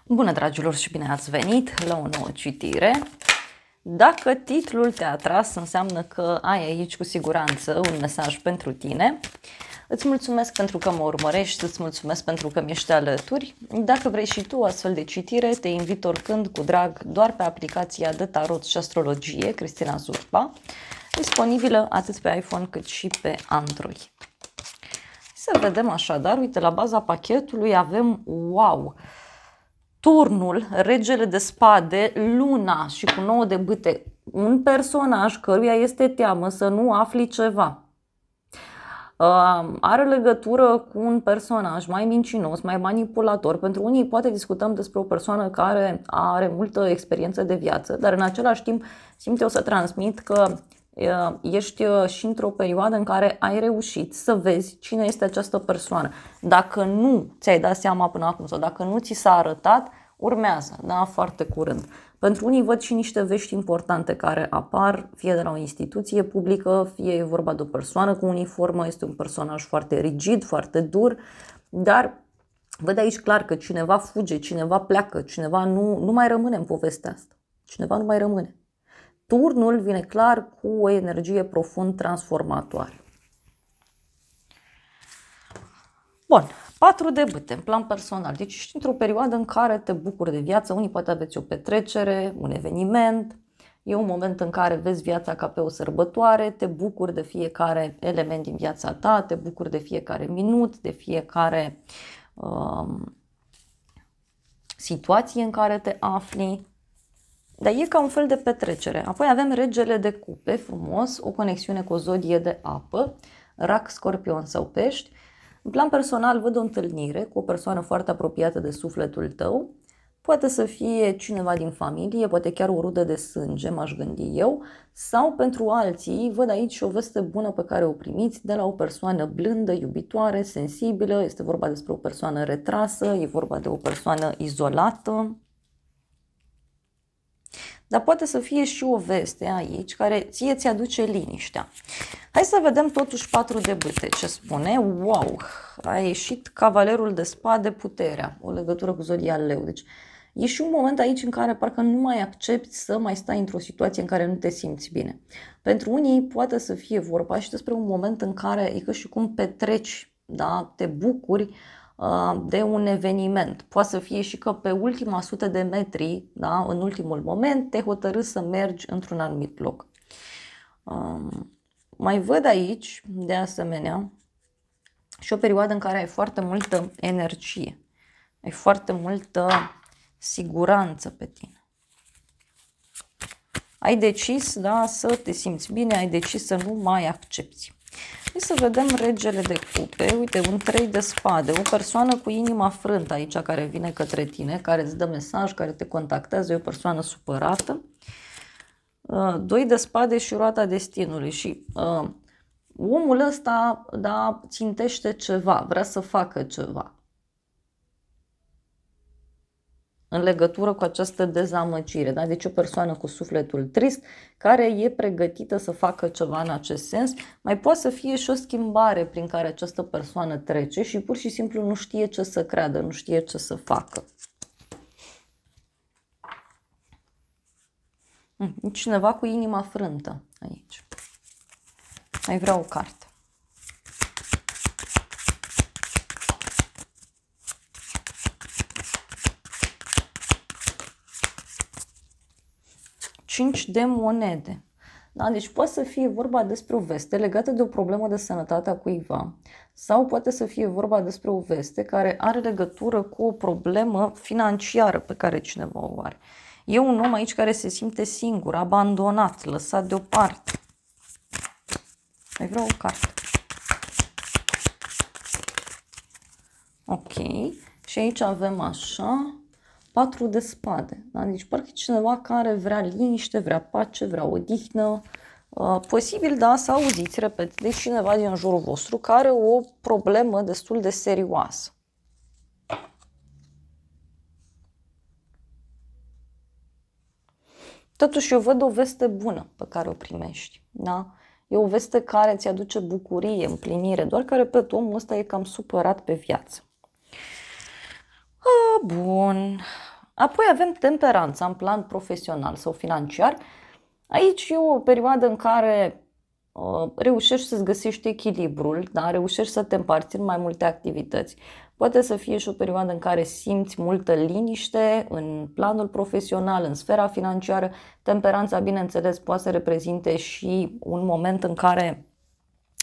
Bună, dragilor, și bine ați venit la o nouă citire. Dacă titlul te-a atras, înseamnă că ai aici cu siguranță un mesaj pentru tine. Îți mulțumesc pentru că mă urmărești, îți mulțumesc pentru că mi-ești alături. Dacă vrei și tu astfel de citire, te invit oricând cu drag doar pe aplicația de tarot și astrologie, Cristina Zurba, disponibilă atât pe iPhone cât și pe Android. Să vedem așadar, uite, la baza pachetului avem, wow, turnul, regele de spade, luna și cu 9 de bâte, un personaj căruia este teamă să nu afli ceva. Are legătură cu un personaj mai mincinos, mai manipulator. Pentru unii poate discutăm despre o persoană care are multă experiență de viață, dar în același timp simt eu să transmit că ești și într-o perioadă în care ai reușit să vezi cine este această persoană. Dacă nu ți-ai dat seama până acum sau dacă nu ți s-a arătat, urmează, da, foarte curând. Pentru unii văd și niște vești importante care apar, fie de la o instituție publică, fie e vorba de o persoană cu uniformă, este un personaj foarte rigid, foarte dur, dar văd aici clar că cineva fuge, cineva pleacă, cineva nu mai rămâne în povestea asta. Cineva nu mai rămâne. Turnul vine clar cu o energie profund transformatoare. Bun, 4 de bâte în plan personal. Deci ești într-o perioadă în care te bucuri de viață. Unii poate aveți o petrecere, un eveniment. E un moment în care vezi viața ca pe o sărbătoare, te bucuri de fiecare element din viața ta, te bucuri de fiecare minut, de fiecare situație în care te afli. Dar e ca un fel de petrecere. Apoi avem regele de cupe, frumos, o conexiune cu o zodie de apă, rac, scorpion sau pești. În plan personal văd o întâlnire cu o persoană foarte apropiată de sufletul tău. Poate să fie cineva din familie, poate chiar o rudă de sânge, m-aș gândi eu. Sau pentru alții văd aici o veste bună pe care o primiți de la o persoană blândă, iubitoare, sensibilă. Este vorba despre o persoană retrasă, e vorba de o persoană izolată. Dar poate să fie și o veste aici care ție ți-aduce liniștea. Hai să vedem totuși 4 de bâte ce spune. Wow! A ieșit cavalerul de spade, puterea, o legătură cu zodia leu. Deci e și un moment aici în care parcă nu mai accepti să mai stai într-o situație în care nu te simți bine. Pentru unii poate să fie vorba și despre un moment în care e ca și cum petreci, da? Te bucuri de un eveniment. Poate să fie și că pe ultima 100 de metri, da, în ultimul moment, te hotărâți să mergi într-un anumit loc. Mai văd aici, de asemenea, și o perioadă în care ai foarte multă energie, ai foarte multă siguranță pe tine. Ai decis, da, să te simți bine, ai decis să nu mai accepti. Hai să vedem regele de cupe, uite, un 3 de spade, o persoană cu inima frântă aici care vine către tine, care îți dă mesaj, care te contactează, e o persoană supărată. 2 de spade și roata destinului și omul ăsta, da, țintește ceva, vrea să facă ceva în legătură cu această dezamăgire. Da? Deci o persoană cu sufletul trist care e pregătită să facă ceva în acest sens. Mai poate să fie și o schimbare prin care această persoană trece și pur și simplu nu știe ce să creadă, nu știe ce să facă. Cineva cu inima frântă aici. Mai vreau o carte. Cinci de monede. Da? Deci poate să fie vorba despre o veste legată de o problemă de sănătate a cuiva sau poate să fie vorba despre o veste care are legătură cu o problemă financiară pe care cineva o are. E un om aici care se simte singur, abandonat, lăsat deoparte. Mai vreau o carte. Ok. Și aici avem așa 4 de spade. Da? Deci parcă cineva care vrea liniște, vrea pace, vrea odihnă. Posibil, da, să auziți, repet, de cineva din jurul vostru care are o problemă destul de serioasă. Totuși eu văd o veste bună pe care o primești. Da? E o veste care îți aduce bucurie, împlinire, doar că, repet, omul ăsta e cam supărat pe viață. Bun. Apoi avem temperanța în plan profesional sau financiar. Aici e o perioadă în care reușești să-ți găsești echilibrul, da? Reușești să te împarți în mai multe activități. Poate să fie și o perioadă în care simți multă liniște în planul profesional, în sfera financiară. Temperanța, bineînțeles, poate să reprezinte și un moment în care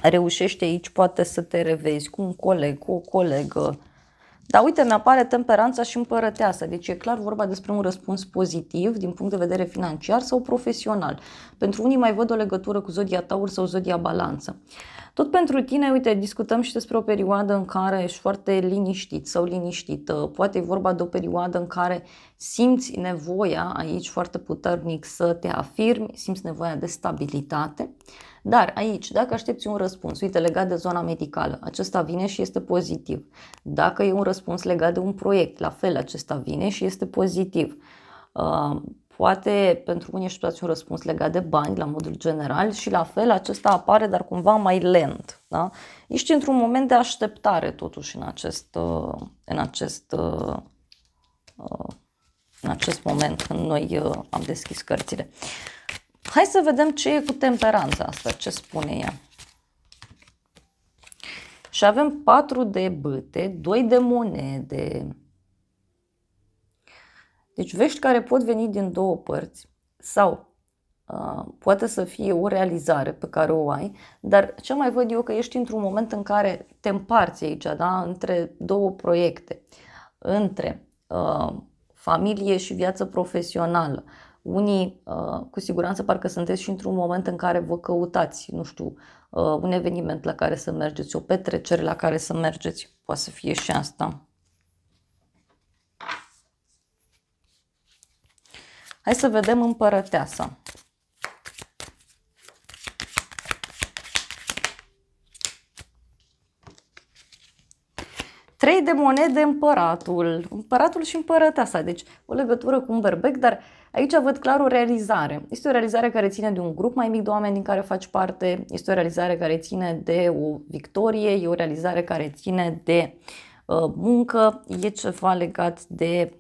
reușești aici, poate să te revezi cu un coleg, cu o colegă. Dar uite, mi-apare temperanța și împărăteasa, deci e clar vorba despre un răspuns pozitiv din punct de vedere financiar sau profesional. Pentru unii mai văd o legătură cu zodia Taur sau zodia Balanță. Tot pentru tine, uite, discutăm și despre o perioadă în care ești foarte liniștit sau liniștită. Poate e vorba de o perioadă în care simți nevoia aici foarte puternic să te afirmi, simți nevoia de stabilitate. Dar aici, dacă aștepți un răspuns, uite, legat de zona medicală, acesta vine și este pozitiv. Dacă e un răspuns legat de un proiect, la fel, acesta vine și este pozitiv. Poate pentru unii așteptați un răspuns legat de bani, la modul general, și la fel, acesta apare, dar cumva mai lent. Da? Ești într-un moment de așteptare, totuși, în acest moment, când noi am deschis cărțile. Hai să vedem ce e cu temperanța asta, ce spune ea. Și avem 4 de bâte, 2 de monede. Deci vești care pot veni din două părți sau poate să fie o realizare pe care o ai, dar ce mai văd eu că ești într-un moment în care te împarți aici, da? Între două proiecte, între familie și viață profesională. Unii, cu siguranță, parcă sunteți și într-un moment în care vă căutați, nu știu, un eveniment la care să mergeți, o petrecere la care să mergeți. Poate să fie și asta. Hai să vedem împărăteasa. Trei de monede, împăratul și împărăteasa. Deci o legătură cu un berbec, dar aici văd clar o realizare. Este o realizare care ține de un grup mai mic de oameni din care faci parte, este o realizare care ține de o victorie, e o realizare care ține de muncă, e ceva legat de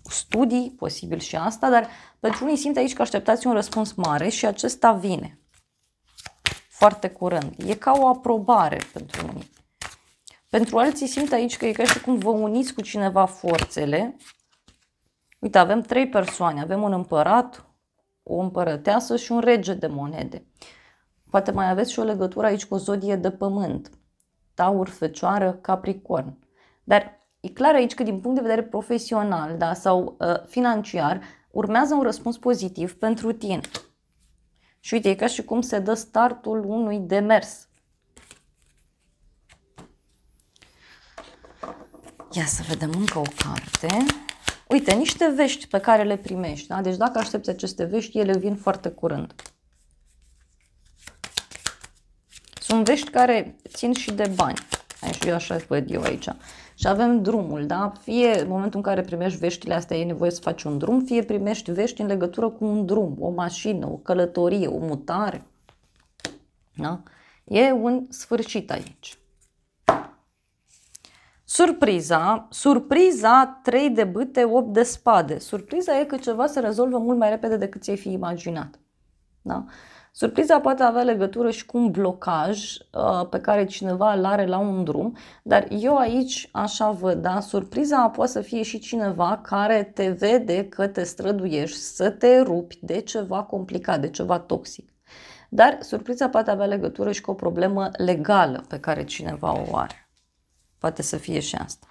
studii, posibil și asta, dar pentru unii simt aici că așteptați un răspuns mare și acesta vine foarte curând. E ca o aprobare pentru unii. Pentru alții simt aici că e ca și cum vă uniți cu cineva forțele. Uite, avem 3 persoane. Avem un împărat, o împărăteasă și un rege de monede. Poate mai aveți și o legătură aici cu o zodie de pământ. Taur, Fecioară, Capricorn. Dar e clar aici că din punct de vedere profesional, da, sau financiar, urmează un răspuns pozitiv pentru tine. Și uite, e ca și cum se dă startul unui demers. Ia să vedem încă o carte. Uite, niște vești pe care le primești. Da? Deci dacă aștepți aceste vești, ele vin foarte curând. Sunt vești care țin și de bani. Aici eu așa văd eu aici. Și avem drumul, da? Fie în momentul în care primești veștile astea e nevoie să faci un drum, fie primești vești în legătură cu un drum, o mașină, o călătorie, o mutare. Da? E un sfârșit aici. Surpriza 3 de bâte, 8 de spade. Surpriza e că ceva se rezolvă mult mai repede decât ți-ai fi imaginat. Da? Surpriza poate avea legătură și cu un blocaj pe care cineva îl are la un drum, dar eu aici așa văd, da? Surpriza poate să fie și cineva care te vede că te străduiești să te rupi de ceva complicat, de ceva toxic. Dar surpriza poate avea legătură și cu o problemă legală pe care cineva o are. Poate să fie și asta.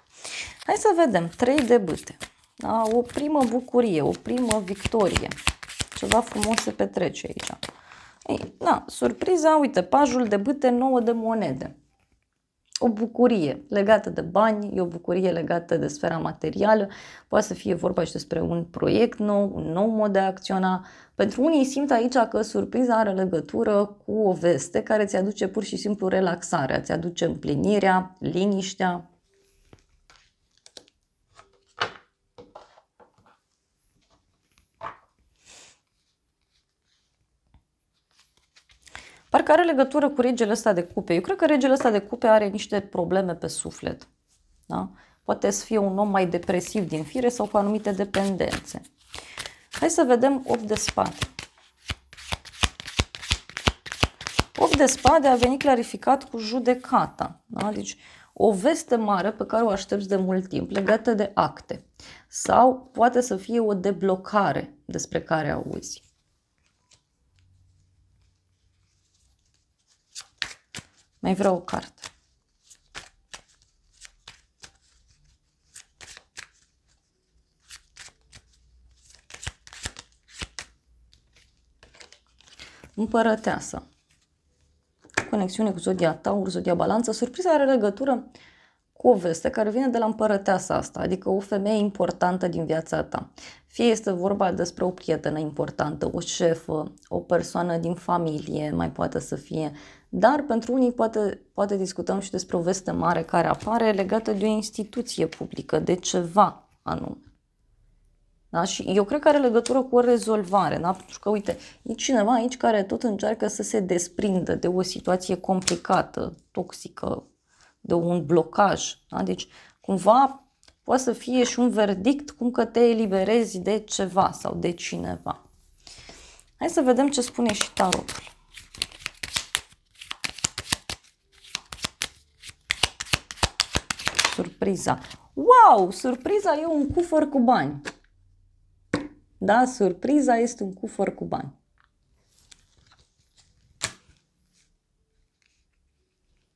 Hai să vedem. 3 de bâte. Da? O primă bucurie, o primă victorie. Ceva frumos se petrece aici. Ei, da, surpriza, uite, pajul de bâte, 9 de monede. O bucurie legată de bani, e o bucurie legată de sfera materială, poate să fie vorba și despre un proiect nou, un nou mod de a acționa. Pentru unii simt aici că surpriza are legătură cu o veste care ți aduce pur și simplu relaxarea, ți aduce împlinirea, liniștea. Parcă are legătură cu regele ăsta de cupe. Eu cred că regele ăsta de cupe are niște probleme pe suflet. Da? poate să fie un om mai depresiv din fire sau cu anumite dependențe. Hai să vedem 8 de spade. 8 de spade a venit clarificat cu judecata. Da? Deci o veste mare pe care o aștepți de mult timp legată de acte. Sau poate să fie o deblocare despre care auzi. Mai vreau o carte. Împărăteasa. Conexiune cu zodia Taur, zodia Balanță. Surpriza are legătură cu o veste care vine de la împărăteasa asta, adică o femeie importantă din viața ta. Fie este vorba despre o prietenă importantă, o șefă, o persoană din familie, mai poate să fie, dar pentru unii poate discutăm și despre o veste mare care apare legată de o instituție publică, de ceva anume. Da? Și eu cred că are legătură cu o rezolvare, da? Pentru că, uite, e cineva aici care tot încearcă să se desprindă de o situație complicată, toxică, de un blocaj. Da? Deci, cumva, poate să fie și un verdict cum că te eliberezi de ceva sau de cineva. Hai să vedem ce spune și tarotul. Surpriza. Wow! Surpriza e un cufăr cu bani. Da, surpriza este un cufăr cu bani.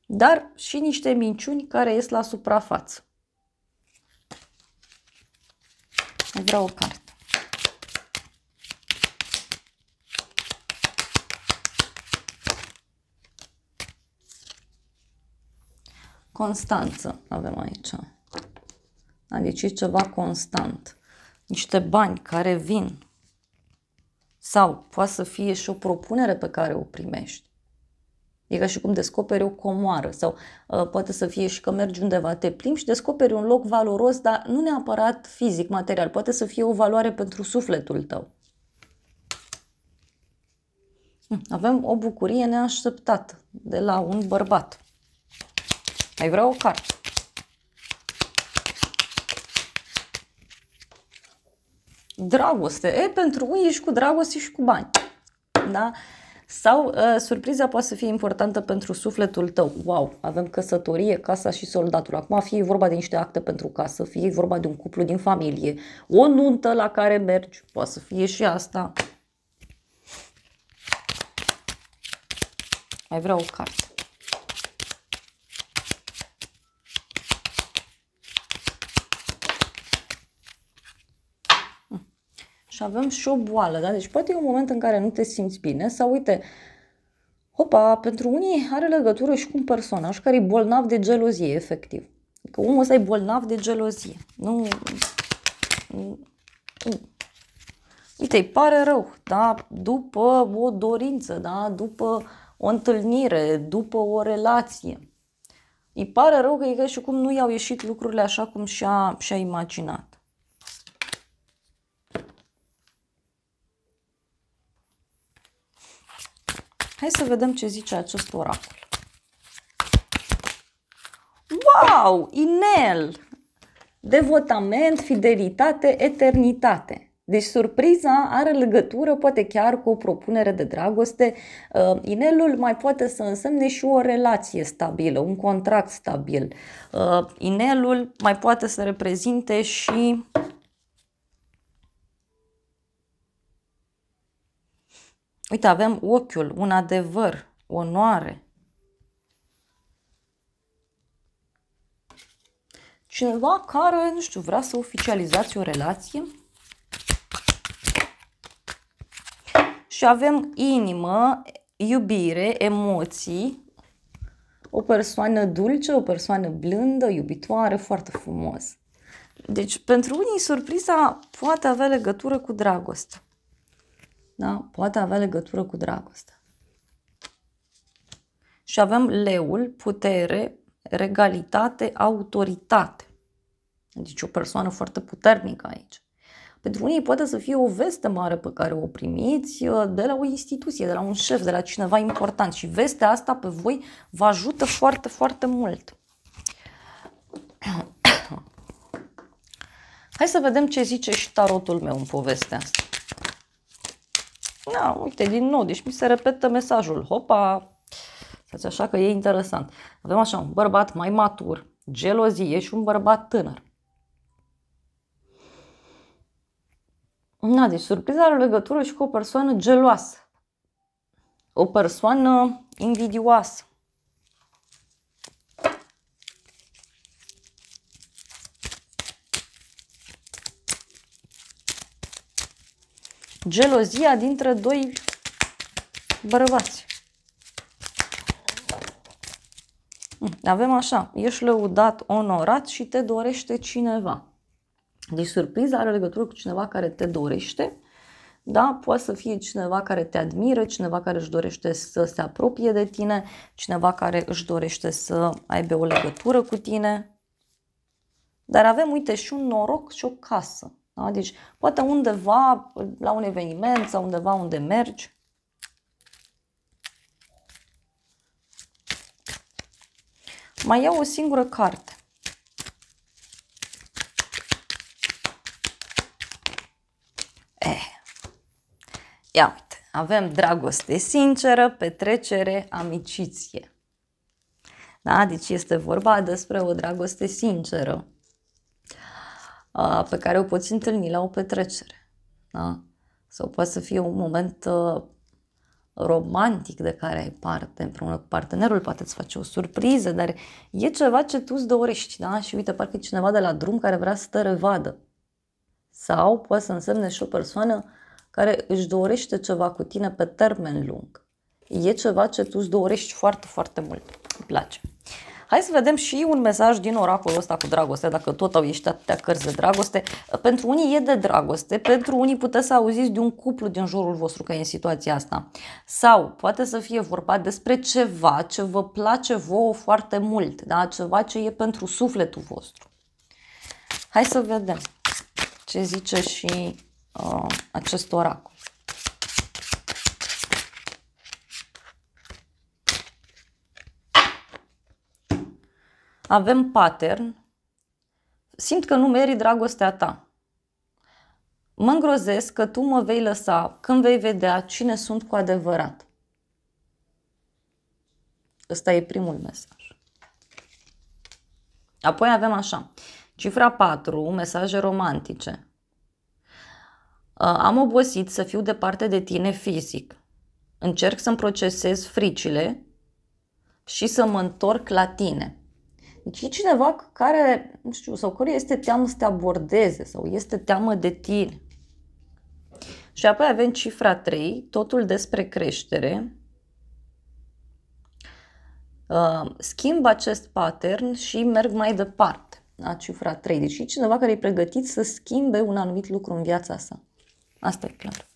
Dar și niște minciuni care ies la suprafață. Vreau o carte. Constanță avem aici. Deci e ceva constant. Niște bani care vin. Sau poate să fie și o propunere pe care o primești. E ca și cum descoperi o comoară. Sau poate să fie și că mergi undeva, te plimbi și descoperi un loc valoros, dar nu neapărat fizic, material. Poate să fie o valoare pentru sufletul tău. Avem o bucurie neașteptată de la un bărbat. Mai vreau o carte. Dragoste. Pentru unii și cu dragoste și cu bani. Da? Sau surpriza poate să fie importantă pentru sufletul tău. Wow, avem căsătorie, casa și soldatul. Acum fie vorba de niște acte pentru casă, fie vorba de un cuplu din familie, o nuntă la care mergi, poate să fie și asta. Mai vreau o carte. Și avem și o boală, da? Deci poate e un moment în care nu te simți bine sau uite, hopa, pentru unii are legătură și cu un personaj care e bolnav de gelozie, efectiv. Că omul ăsta e bolnav de gelozie. Uite, îi pare rău, da? După o dorință, da? După o întâlnire, după o relație. Îi pare rău că e ca și cum nu i-au ieșit lucrurile așa cum și-a imaginat. Hai să vedem ce zice acest oracol. Wow! Inel! Devotament, fidelitate, eternitate. Deci surpriza are legătură poate chiar cu o propunere de dragoste. Inelul mai poate să însemne și o relație stabilă, un contract stabil. Inelul mai poate să reprezinte și uite, avem ochiul, un adevăr, onoare. Cineva care, nu știu, vrea să oficializați o relație. Și avem inimă, iubire, emoții, o persoană dulce, o persoană blândă, iubitoare, foarte frumos. Deci, pentru unii, surpriza poate avea legătură cu dragoste. Da? Poate avea legătură cu dragoste. Și avem leul, putere, regalitate, autoritate. Deci o persoană foarte puternică aici. Pentru unii poate să fie o veste mare pe care o primiți de la o instituție, de la un șef, de la cineva important. Și vestea asta pe voi vă ajută foarte, foarte mult. Hai să vedem ce zice și tarotul meu în povestea asta. Da, uite, din nou, deci mi se repetă mesajul. Hopa! Așa că e interesant. Avem așa un bărbat mai matur, gelozie și un bărbat tânăr. Da, deci surpriza are legătură și cu o persoană geloasă. O persoană invidioasă. Gelozia dintre doi bărbați. Avem așa, ești lăudat, onorat și te dorește cineva. Deci surpriza are legătură cu cineva care te dorește, da? Poate să fie cineva care te admiră, cineva care își dorește să se apropie de tine, cineva care își dorește să aibă o legătură cu tine. Dar avem, uite, și un noroc și o casă. Da? Deci poate undeva la un eveniment sau undeva unde mergi. Mai iau o singură carte. Ia uite, avem dragoste sinceră, petrecere, amiciție. Da? Deci este vorba despre o dragoste sinceră pe care o poți întâlni la o petrecere. Da? Sau poate să fie un moment romantic de care ai parte împreună cu partenerul, poate îți face o surpriză, dar e ceva ce tu îți dorești. Da? Și uite, parcă e cineva de la drum care vrea să te revadă. Sau poate să însemne și o persoană care își dorește ceva cu tine pe termen lung. E ceva ce tu îți dorești foarte, foarte mult. Îmi place. Hai să vedem și un mesaj din oracolul ăsta cu dragoste, dacă tot au ieșit atâtea cărți de dragoste. Pentru unii e de dragoste, pentru unii puteți să auziți de un cuplu din jurul vostru că e în situația asta. Sau poate să fie vorba despre ceva ce vă place vouă foarte mult, da? Ceva ce e pentru sufletul vostru. Hai să vedem ce zice și acest oracol. Avem pattern. Simt că nu meri dragostea ta. Mă îngrozesc că tu mă vei lăsa când vei vedea cine sunt cu adevărat. Ăsta e primul mesaj. Apoi avem așa. Cifra 4, mesaje romantice. Am obosit să fiu departe de tine fizic. Încerc să-mi procesez fricile și să mă întorc la tine. Deci e cineva care, nu știu, sau căruia este teamă să te abordeze sau este teamă de tine. Și apoi avem cifra 3, totul despre creștere. Schimb acest pattern și merg mai departe. Da? Cifra 3. Deci e cineva care e pregătit să schimbe un anumit lucru în viața sa. Asta e clar.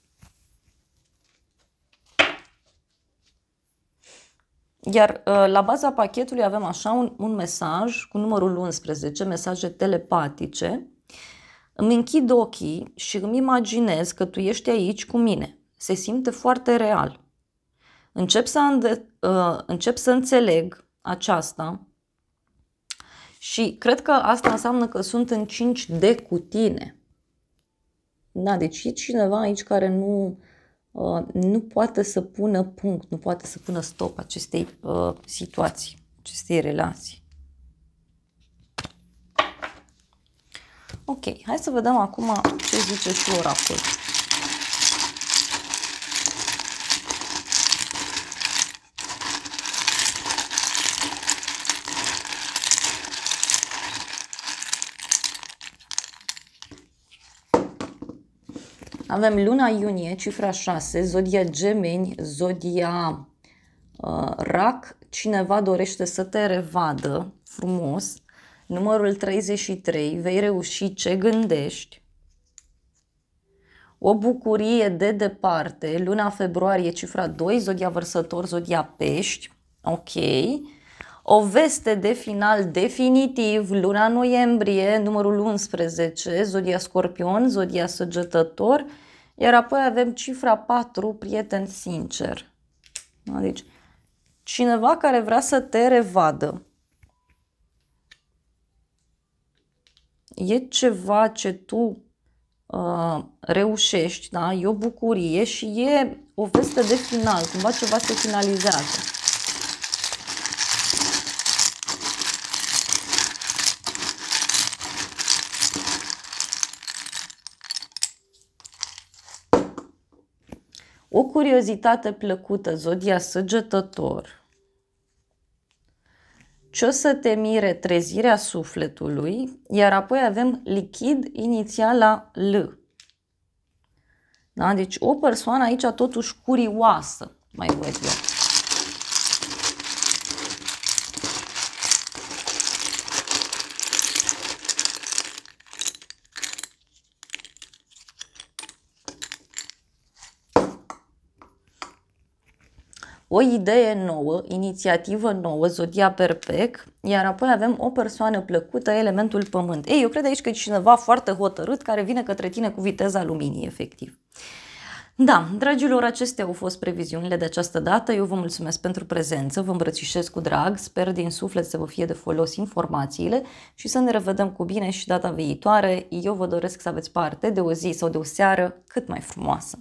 Iar la baza pachetului avem așa un mesaj cu numărul 11, mesaje telepatice. Îmi închid ochii și îmi imaginez că tu ești aici cu mine. Se simte foarte real. Încep să înțeleg aceasta și cred că asta înseamnă că sunt în 5D cu tine. Da, deci e cineva aici care nu poate să pună punct, nu poate să pună stop acestei situații, acestei relații. Ok, hai să vedem acum ce zice și oracolul. Avem luna iunie, cifra 6, zodia Gemeni, zodia Rac, cineva dorește să te revadă frumos, numărul 33, vei reuși ce gândești, o bucurie de departe, luna februarie, cifra 2, zodia Vărsător, zodia Pești, ok, o veste de final definitiv, luna noiembrie, numărul 11, zodia Scorpion, zodia Săgetător, iar apoi avem cifra 4, prieten sincer. Deci, cineva care vrea să te revadă. e ceva ce tu reușești, da? E o bucurie și e o veste de final, cumva ceva se finalizează. O curiozitate plăcută, zodia Săgetător. Ce o să te mire, trezirea sufletului, iar apoi avem lichid inițial la L. Da? Deci o persoană aici totuși curioasă, mai văd eu. O idee nouă, inițiativă nouă, zodia Perpec, iar apoi avem o persoană plăcută, elementul pământ. Ei, eu cred aici că e cineva foarte hotărât care vine către tine cu viteza luminii, efectiv. Da, dragilor, acestea au fost previziunile de această dată. Eu vă mulțumesc pentru prezență, vă îmbrățișez cu drag, sper din suflet să vă fie de folos informațiile și să ne revedem cu bine și data viitoare. Eu vă doresc să aveți parte de o zi sau de o seară cât mai frumoasă.